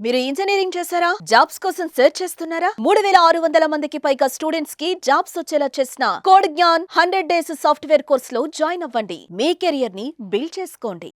మీరు ఇంజనీరింగ్ చేశారా? జాబ్స్ కోసం సెర్చ్ చేస్తున్నారా? 3600 మందికి పైగా స్టూడెంట్స్ కి జాబ్స్ వచ్చేలా చేసిన code Gyan 100 days software course లో జాయిన్ అవ్వండి. మీ కెరియర్ ని బిల్డ్ చేసుకోండి.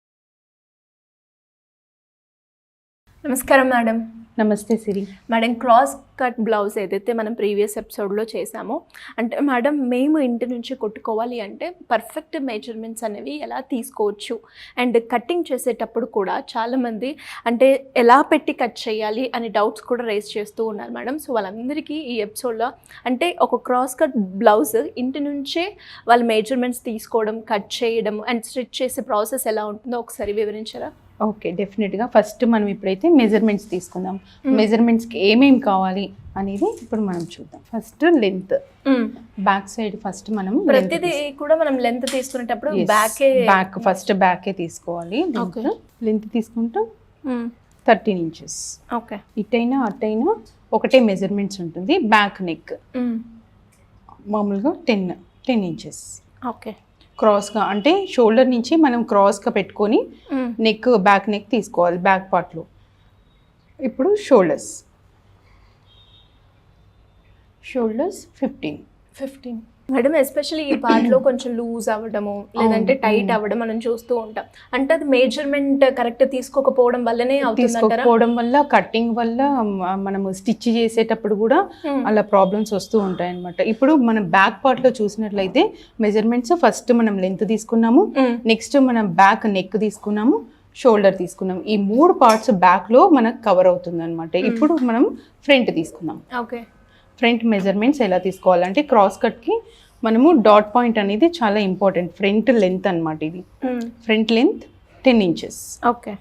నమస్కారం మేడం. నమస్తే సిరి. మేడం, క్రాస్ కట్ బ్లౌజ్ ఏదైతే మనం ప్రీవియస్ ఎపిసోడ్లో చేసామో, అంటే మేడం మేము ఇంటి నుంచి కొట్టుకోవాలి అంటే పర్ఫెక్ట్ మెజర్మెంట్స్ అనేవి ఎలా తీసుకోవచ్చు, అండ్ కటింగ్ చేసేటప్పుడు కూడా చాలామంది అంటే ఎలా పెట్టి కట్ చేయాలి అని డౌట్స్ కూడా రేస్ చేస్తూ ఉన్నారు మేడం. సో వాళ్ళందరికీ ఈ ఎపిసోడ్లో అంటే ఒక క్రాస్ కట్ బ్లౌజ్ ఇంటి నుంచే వాళ్ళ మెజర్మెంట్స్ తీసుకోవడం, కట్ చేయడం అండ్ స్టిచ్ చేసే ప్రాసెస్ ఎలా ఉంటుందో ఒకసారి వివరించారా? ఓకే, డెఫినెట్గా. ఫస్ట్ మనం ఇప్పుడైతే మెజర్మెంట్స్ తీసుకుందాం. మెజర్మెంట్స్కి ఏమేమి కావాలి అనేది ఇప్పుడు మనం చూద్దాం. First length, back side first మనం ప్రతిదీ కూడా మనం లెంత్ తీసుకునేటప్పుడు బ్యాక్ ఫస్ట్ బ్యాకే తీసుకోవాలి. లెంత్ తీసుకుంటాం 13 ఇంచెస్. ఓకే, ఇటైనా అటైనా ఒకటే మెజర్మెంట్స్ ఉంటుంది. బ్యాక్ నెక్ మామూలుగా 10 ఇంచెస్. ఓకే, క్రాస్గా అంటే షోల్డర్ నుంచి మనం క్రాస్గా పెట్టుకొని నెక్, బ్యాక్ నెక్ తీసుకోవాలి బ్యాక్ పార్ట్లో. ఇప్పుడు షోల్డర్స్ 15. మేడం, ఎస్పెషల్లీ ఈ పార్ట్లో కొంచెం లూజ్ అవ్వడము లేదంటే టైట్ అవ్వడం మనం చూస్తూ ఉంటాం. అంటే అది మెజర్మెంట్ కరెక్ట్ తీసుకోకపోవడం వల్లనే తీసుకోకపోవడం వల్ల, కటింగ్ వల్ల మనము స్టిచ్ చేసేటప్పుడు కూడా అలా ప్రాబ్లమ్స్ వస్తూ ఉంటాయి అన్నమాట. ఇప్పుడు మనం బ్యాక్ పార్ట్లో చూసినట్లయితే మెజర్మెంట్స్ ఫస్ట్ మనం లెంత్ తీసుకున్నాము, నెక్స్ట్ మనం బ్యాక్ నెక్ తీసుకున్నాము, షోల్డర్ తీసుకున్నాం. ఈ 3 పార్ట్స్ బ్యాక్లో మనకు కవర్ అవుతుంది అనమాట. ఇప్పుడు మనం ఫ్రంట్ తీసుకున్నాం. ఓకే, ఫ్రంట్ మెజర్మెంట్స్ ఎలా తీసుకోవాలంటే క్రాస్ కట్కి మనము డాట్ పాయింట్ అనేది చాలా ఇంపార్టెంట్. ఫ్రంట్ లెంత్ అనమాట ఇది. Front length 10 inches. Okay,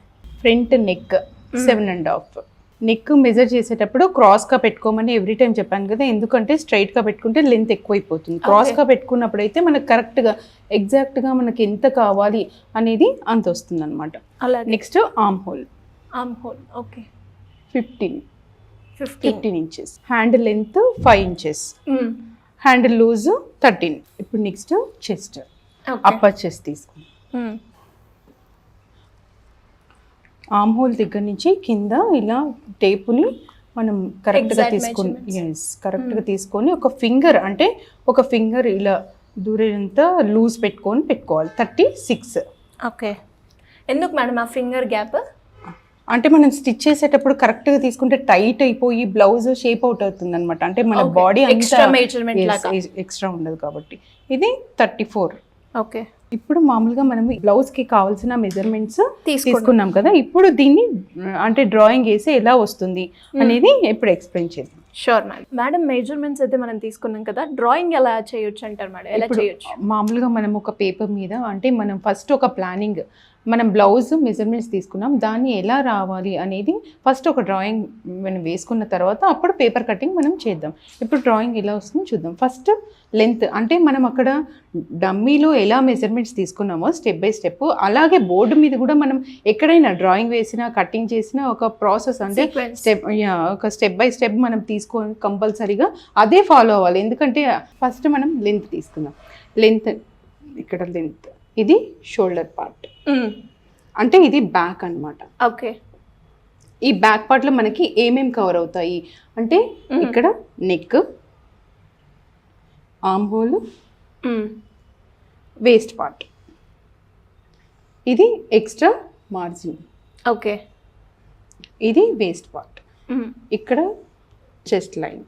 front neck 7.5. Neck measure చేసేటప్పుడు క్రాస్గా పెట్టుకోమని ఎవ్రీ టైం చెప్పాను కదా, ఎందుకంటే స్ట్రైట్గా పెట్టుకుంటే లెంత్ ఎక్కువైపోతుంది. క్రాస్గా పెట్టుకున్నప్పుడు అయితే మనకు కరెక్ట్గా ఎగ్జాక్ట్గా మనకి ఎంత కావాలి అనేది అంత వస్తుంది అనమాట. Next armhole. Okay, 15 inches. Hand length 5 inches. Hand loose 13. ఇప్పుడు నెక్స్ట్ చెస్ట్, అప్పర్ చెస్ట్ తీసుకుందాం. ఆర్మ్ హోల్ దగ్గర నుంచి కింద ఇలా టేపుని మనం కరెక్ట్గా తీసుకొని ఒక ఫింగర్ ఇలా దూరేంత లూజ్ పెట్టుకోవాలి. 36. ఓకే, ఎందుకు మేడం ఆ ఫింగర్ గ్యాప్? అంటే మనం స్టిచ్ చేసేటప్పుడు కరెక్ట్గా తీసుకుంటే టైట్ అయిపోయి బ్లౌజ్ షేప్ అవుట్ అవుతుంది అనమాట. అంటే మన బాడీ ఎక్స్ట్రా ఉండదు కాబట్టి. ఇది 34. ఓకే, ఇప్పుడు మామూలుగా మనం బ్లౌజ్కి కావాల్సిన మెజర్మెంట్స్ తీసుకున్నాం కదా, ఇప్పుడు దీన్ని అంటే డ్రాయింగ్ వేసి ఎలా వస్తుంది అనేది ఇప్పుడు ఎక్స్ప్లెయిన్ చేద్దాం. Sure madam. మెజర్మెంట్స్ అయితే మనం తీసుకున్నాం కదా, డ్రాయింగ్ ఎలా చేయొచ్చు అంటారు మేడం? ఎలా చేయొచ్చు? మామూలుగా మనం ఒక పేపర్ మీద అంటే మనం ఫస్ట్ ఒక ప్లానింగ్, మనం బ్లౌజ్ మెజర్మెంట్స్ తీసుకున్నాం, దాన్ని ఎలా రావాలి అనేది ఫస్ట్ ఒక డ్రాయింగ్ మనం వేసుకున్న తర్వాత అప్పుడు పేపర్ కటింగ్ మనం చేద్దాం. ఇప్పుడు డ్రాయింగ్ ఎలా వస్తుందో చూద్దాం. ఫస్ట్ లెంత్ అంటే మనం అక్కడ డమ్మీలో ఎలా మెజర్మెంట్స్ తీసుకున్నామో స్టెప్ బై స్టెప్, అలాగే బోర్డు మీద కూడా మనం ఎక్కడైనా డ్రాయింగ్ వేసినా కటింగ్ చేసినా ఒక ప్రాసెస్ అంటే స్టెప్ బై స్టెప్ మనం తీసుకొని కంపల్సరీగా అదే ఫాలో అవ్వాలి. ఎందుకంటే ఫస్ట్ మనం లెంత్ తీసుకుందాం. ఇక్కడ లెంత్, ఇది షోల్డర్ పార్ట్, అంటే ఇది బ్యాక్ అన్నమాట. ఓకే, ఈ బ్యాక్ పార్ట్లో మనకి ఏమేమి కవర్ అవుతాయి అంటే ఇక్కడ neck, arm whole, waste part, ఇది ఎక్స్ట్రా మార్జిన్. ఓకే, ఇది వేస్ట్ పార్ట్, ఇక్కడ chest line,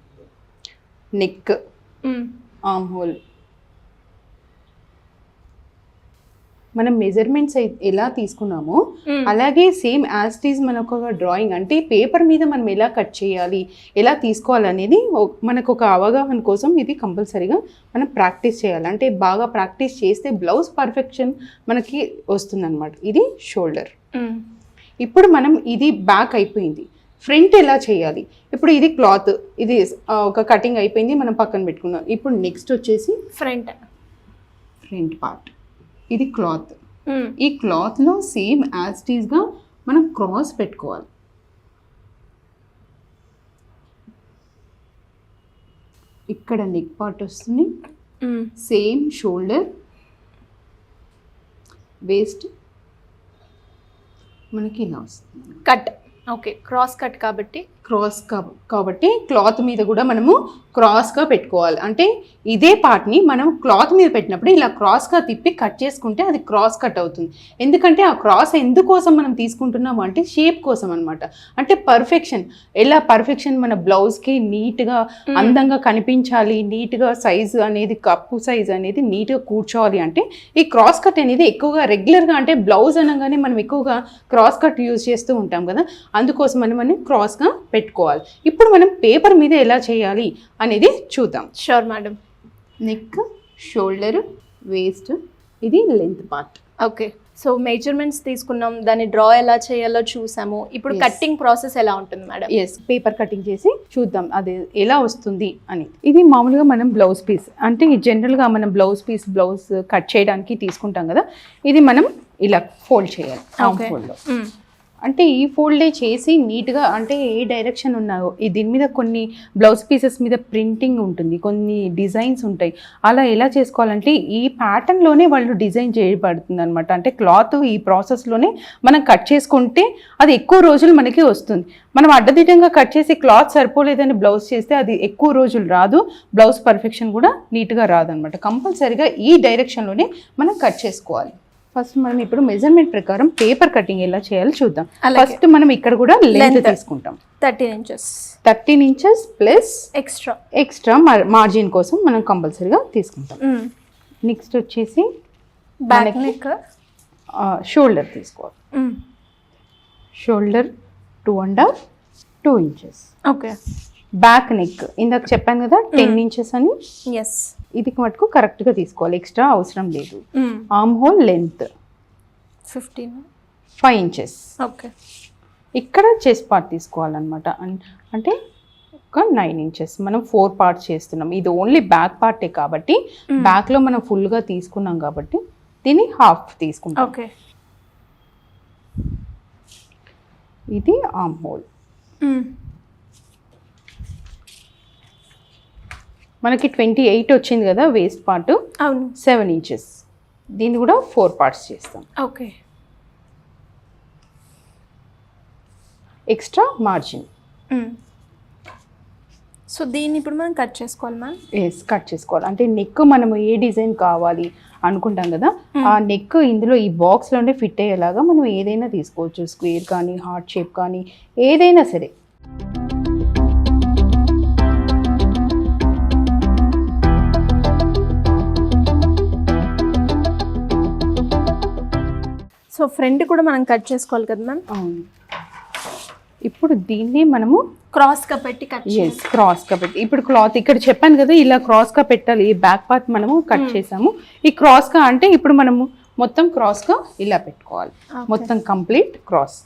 neck, arm whole. మనం మెజర్మెంట్స్ ఎలా తీసుకున్నామో అలాగే సేమ్ యాజ్ ఇట్ ఈజ్ మనకు ఒక డ్రాయింగ్ అంటే పేపర్ మీద మనం ఎలా కట్ చేయాలి, ఎలా తీసుకోవాలనేది మనకు ఒక అవగాహన కోసం ఇది కంపల్సరీగా మనం ప్రాక్టీస్ చేయాలి. అంటే బాగా ప్రాక్టీస్ చేస్తే బ్లౌజ్ పర్ఫెక్షన్ మనకి వస్తుంది అనమాట. ఇది షోల్డర్. ఇప్పుడు మనం ఇది బ్యాక్ అయిపోయింది, ఫ్రంట్ ఎలా చేయాలి? ఇప్పుడు ఇది క్లాత్, ఇది ఒక కటింగ్ అయిపోయింది, మనం పక్కన పెట్టుకున్నాం. ఇప్పుడు నెక్స్ట్ వచ్చేసి ఫ్రంట్ పార్ట్, ఇది క్లాత్. ఈ క్లాత్లో సేమ్ యాజ్ ఇట్ ఈస్గా మనం క్రాస్ పెట్టుకోవాలి. ఇక్కడ నెక్ పార్ట్ వస్తుంది, సేమ్ షోల్డర్, వేస్ట్ మనకి ఇలా వస్తుంది. కట్ ఓకే, క్రాస్ కట్ కాబట్టి కాబట్టి క్లాత్ మీద కూడా మనము క్రాస్గా పెట్టుకోవాలి. అంటే ఇదే పార్ట్ని మనం క్లాత్ మీద పెట్టినప్పుడు ఇలా క్రాస్గా తిప్పి కట్ చేసుకుంటే అది క్రాస్ కట్ అవుతుంది. ఎందుకంటే ఆ క్రాస్ ఎందుకోసం మనం తీసుకుంటున్నాము అంటే షేప్ కోసం అనమాట. అంటే పర్ఫెక్షన్ మన బ్లౌజ్కి నీట్గా అందంగా కనిపించాలి, నీట్గా సైజు అనేది కప్పు సైజు అనేది నీట్గా కూర్చోవాలి అంటే ఈ క్రాస్ కట్ అనేది ఎక్కువగా రెగ్యులర్గా అంటే బ్లౌజ్ అనగానే మనం ఎక్కువగా క్రాస్ కట్ యూజ్ చేస్తూ ఉంటాం కదా, అందుకోసం మనం క్రాస్గా పెట్టుకోవాలి. ఇప్పుడు మనం పేపర్ మీద ఎలా చేయాలి అనేది చూద్దాం. Sure madam. Neck, shoulder, waist, ఇది length part. Okay, so measurements తీసుకున్నాం, దాన్ని డ్రా ఎలా చేయాలో చూసాము. ఇప్పుడు కట్టింగ్ ప్రాసెస్ ఎలా ఉంటుంది మేడం? ఎస్, పేపర్ కటింగ్ చేసి చూద్దాం అది ఎలా వస్తుంది అని. ఇది మామూలుగా మనం బ్లౌజ్ పీస్ అంటే జనరల్గా మనం బ్లౌజ్ కట్ చేయడానికి తీసుకుంటాం కదా, ఇది మనం ఇలా ఫోల్డ్ చేయాలి. ఫోల్డ్లో అంటే ఈ ఫోల్డే చేసి నీట్గా అంటే ఏ డైరెక్షన్ ఉన్నాయో దీని మీద కొన్ని బ్లౌజ్ పీసెస్ మీద ప్రింటింగ్ ఉంటుంది, కొన్ని డిజైన్స్ ఉంటాయి. అలా ఎలా చేసుకోవాలంటే ఈ ప్యాటర్న్లోనే వాళ్ళు డిజైన్ చేయబడుతుంది అనమాట. అంటే క్లాత్ ఈ ప్రాసెస్లోనే మనం కట్ చేసుకుంటే అది ఎక్కువ రోజులు మనకి వస్తుంది. మనం అడ్డదిడ్డంగా కట్ చేసి క్లాత్ సరిపోలేదని బ్లౌజ్ చేస్తే అది ఎక్కువ రోజులు రాదు, బ్లౌజ్ పర్ఫెక్షన్ కూడా నీట్గా రాదనమాట. కంపల్సరీగా ఈ డైరెక్షన్లోనే మనం కట్ చేసుకోవాలి. ఫస్ట్ మనం ఇప్పుడు మెజర్మెంట్ ప్రకారం పేపర్ కటింగ్ ఎలా చేయాలో చూద్దాం. ఫస్ట్ మనం ఇక్కడ కూడా లెంత్ తీసుకుంటాం 13 ఇంచెస్ ప్లస్ ఎక్స్ట్రా మార్జిన్ కోసం మనం కంపల్సరీగా తీసుకుంటాం. నెక్స్ట్ వచ్చేసి బ్యాక్ నెక్, షోల్డర్ తీసుకోవాలి. Shoulder 2.5 inches. Okay, back neck ఇందాక చెప్పాను కదా 10 ఇంచెస్ అని, ఇది మటుకు కరెక్ట్గా తీసుకోవాలి, ఎక్స్ట్రా అవసరం లేదు. Arm whole length 5 inches. Okay, ఇక్కడ చెస్ట్ పార్ట్ తీసుకోవాలన్నమాట. అంటే ఒక 9 ఇంచెస్. మనం 4 పార్ట్స్ చేస్తున్నాం, ఇది ఓన్లీ బ్యాక్ పార్టే కాబట్టి బ్యాక్లో మనం ఫుల్గా తీసుకున్నాం కాబట్టి దీన్ని హాఫ్ తీసుకుంటాం. ఓకే, ఇది ఆర్మ్ హోల్. మనకి 28 వచ్చింది కదా వేస్ట్ పార్ట్, 7 ఇంచెస్. దీన్ని కూడా 4 పార్ట్స్ చేస్తాం. Okay, extra margin. సో దీన్ని ఇప్పుడు మనం కట్ చేసుకోవాలి మ్యామ్? ఎస్, కట్ చేసుకోవాలి. అంటే నెక్ మనము ఏ డిజైన్ కావాలి అనుకుంటాం కదా, ఆ నెక్ ఇందులో ఈ బాక్స్లోనే ఫిట్ అయ్యేలాగా మనం ఏదైనా తీసుకోవచ్చు, స్క్వేర్ కానీ హార్ట్ షేప్ కానీ ఏదైనా సరే. సో ఫ్రంట్ కూడా మనం కట్ చేసుకోవాలి కదా మ్యామ్? అవును. ఇప్పుడు దీన్ని మనము క్రాస్గా పెట్టి కట్ చేయాలి. క్రాస్గా పెట్టి ఇప్పుడు క్లాత్ ఇక్కడ చెప్పాను కదా ఇలా క్రాస్గా పెట్టాలి. ఈ బ్యాక్ పార్ట్ మనము కట్ చేసాము, ఈ క్రాస్గా అంటే ఇప్పుడు మనము మొత్తం క్రాస్గా ఇలా పెట్టుకోవాలి. మొత్తం కంప్లీట్ క్రాస్.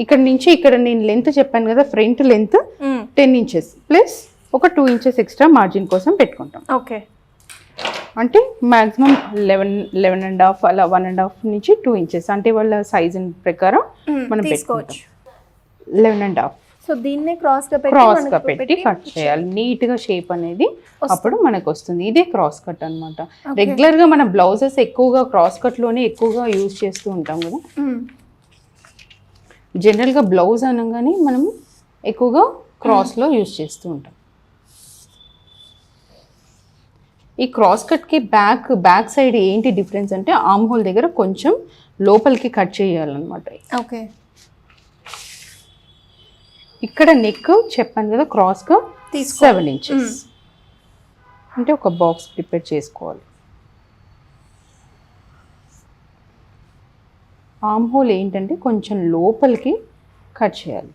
ఇక్కడ నుంచి ఇక్కడ నేను లెంత్ చెప్పాను కదా, ఫ్రంట్ లెంత్ 10 ఇంచెస్ ప్లస్ ఒక 2 ఇంచెస్ ఎక్స్ట్రా మార్జిన్ కోసం పెట్టుకుంటాం. ఓకే, అంటే మ్యాక్సిమం 11.5 అలా 1.5 నుంచి 2 ఇంచెస్ అంటే వాళ్ళ సైజ్ ప్రకారం మనం పెట్టుకోవచ్చు. 11.5. సో దీన్నే క్రాస్గా పెట్టి కట్ చేయాలి. నీట్గా షేప్ అనేది అప్పుడు మనకు వస్తుంది. ఇదే క్రాస్ కట్ అనమాట. రెగ్యులర్గా మన బ్లౌజెస్ ఎక్కువగా క్రాస్ కట్లోనే ఎక్కువగా యూజ్ చేస్తూ ఉంటాం కదా. జనరల్గా బ్లౌజ్ అనగానే మనం ఎక్కువగా క్రాస్లో యూజ్ చేస్తూ ఉంటాం. ఈ క్రాస్ కట్కి బ్యాక్ సైడ్ ఏంటి డిఫరెన్స్ అంటే ఆర్మ్ హోల్ దగ్గర కొంచెం లోపలికి కట్ చేయాలన్నమాట. ఓకే, ఇక్కడ నెక్ చెప్పాను కదా క్రాస్గా 7 ఇంచెస్ అంటే ఒక బాక్స్ ప్రిపేర్ చేసుకోవాలి. ఆర్మ్ హోల్ ఏంటంటే కొంచెం లోపలికి కట్ చేయాలి.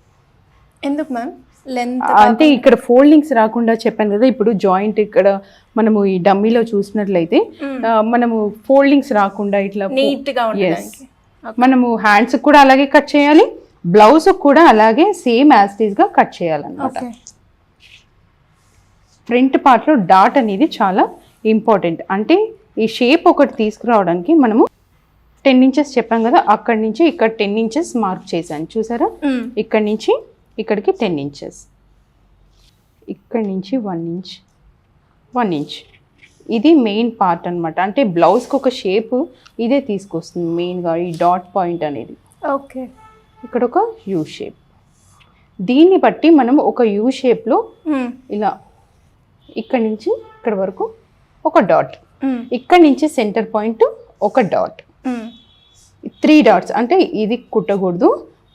ఎందుకు మ్యామ్? లెంత్ అంటే ఇక్కడ ఫోల్డింగ్స్ రాకుండా చెప్పాను కదా, ఇప్పుడు జాయింట్ ఇక్కడ మనము ఈ డమ్మీలో చూసినట్లయితే మనము ఫోల్డింగ్స్ రాకుండా ఇట్లా నీట్గా ఉండడానికి మనము హ్యాండ్స్ కూడా అలాగే కట్ చేయాలి, బ్లౌజ్ కూడా అలాగే సేమ్ యాజ్ ఇట్ ఈస్ గా కట్ చేయాలన్నమాట. ఫ్రంట్ పార్ట్లో డాట్ అనేది చాలా ఇంపార్టెంట్. అంటే ఈ షేప్ ఒకటి తీసుకురావడానికి మనము 10 ఇంచెస్ చెప్పాం కదా, అక్కడి నుంచి ఇక్కడ 10 ఇంచెస్ మార్క్ చేశాను చూసారా. ఇక్కడ నుంచి ఇక్కడికి 10 ఇంచెస్, ఇక్కడ నుంచి 1 ఇంచ్. ఇది మెయిన్ పార్ట్ అనమాట. అంటే బ్లౌజ్కి ఒక షేప్ ఇదే తీసుకొస్తుంది మెయిన్గా ఈ డాట్ పాయింట్ అనేది. ఓకే, ఇక్కడ ఒక యూ షేప్. దీన్ని బట్టి మనం ఒక యూ షేప్లో ఇలా ఇక్కడ నుంచి ఇక్కడ వరకు ఒక డాట్, ఇక్కడ నుంచి సెంటర్ పాయింట్ ఒక డాట్, 3 డాట్స్ అంటే ఇది కుట్టకూడదు,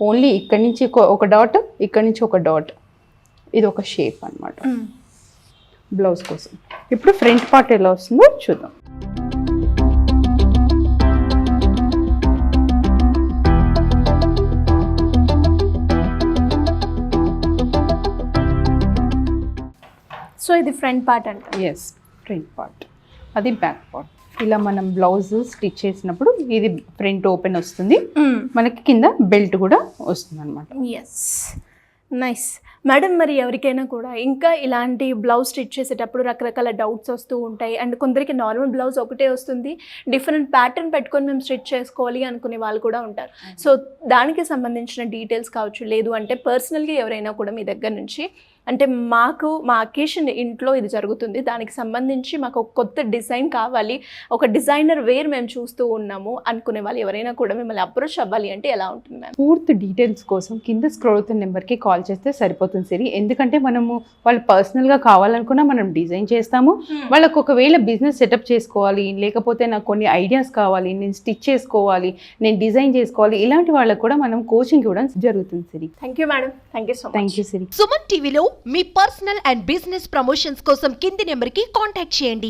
ఓన్లీ ఇక్కడ నుంచి ఒక డాట్, ఇక్కడ నుంచి ఒక డాట్, ఇది ఒక షేప్ అన్నమాట బ్లౌజ్ కోసం. ఇప్పుడు ఫ్రంట్ పార్ట్ ఎలా వస్తుందో చూద్దాం. సో ఇది ఫ్రంట్ పార్ట్ అంట. ఎస్, ఫ్రంట్ పార్ట్, అది బ్యాక్ పార్ట్. ఇలా మనం బ్లౌజ్ స్టిచ్ చేసినప్పుడు ఇది ఫ్రంట్ ఓపెన్ వస్తుంది, మనకి కింద బెల్ట్ కూడా వస్తుంది అనమాట. Yes, nice madam. మరి ఎవరికైనా కూడా ఇంకా ఇలాంటి బ్లౌజ్ స్టిచ్ చేసేటప్పుడు రకరకాల డౌట్స్ వస్తూ ఉంటాయి, అండ్ కొందరికి నార్మల్ బ్లౌజ్ ఒకటే వస్తుంది, డిఫరెంట్ ప్యాటర్న్ పెట్టుకొని మేము స్టిచ్ చేసుకోవాలి అనుకునే వాళ్ళు కూడా ఉంటారు. సో దానికి సంబంధించిన డీటెయిల్స్ కావచ్చు, లేదు అంటే పర్సనల్గా ఎవరైనా కూడా మీ దగ్గర నుంచి అంటే మాకు మా అకేషన్ ఇంట్లో ఇది జరుగుతుంది, దానికి సంబంధించి మాకు ఒక కొత్త డిజైన్ కావాలి, ఒక డిజైనర్ వేర్ మేము చూస్తూ ఉన్నాము అనుకునే వాళ్ళు ఎవరైనా కూడా మిమ్మల్ని అప్రోచ్ అవ్వాలి అంటే ఎలా ఉంటుంది మ్యామ్? పూర్తి డీటెయిల్స్ కోసం కింద స్క్రోల్ అవుతున్న నెంబర్కి కాల్ చేస్తే సరిపోతుంది సిరి. ఎందుకంటే మనము వాళ్ళు పర్సనల్గా కావాలనుకున్నా మనం డిజైన్ చేస్తాము. వాళ్ళకు ఒకవేళ బిజినెస్ సెటప్ చేసుకోవాలి, లేకపోతే నాకు కొన్ని ఐడియాస్ కావాలి, నేను స్టిచ్ చేసుకోవాలి, నేను డిజైన్ చేసుకోవాలి, ఇలాంటి వాళ్ళకు కూడా మనం కోచింగ్ ఇవ్వడం జరుగుతుంది Siri. Thank you madam, thank you so much. Thank you Siri. Suman టీవీలో మీ పర్సనల్ అండ్ బిజినెస్ ప్రమోషన్స్ కోసం కింది నెంబర్కి కాంటాక్ట్ చేయండి.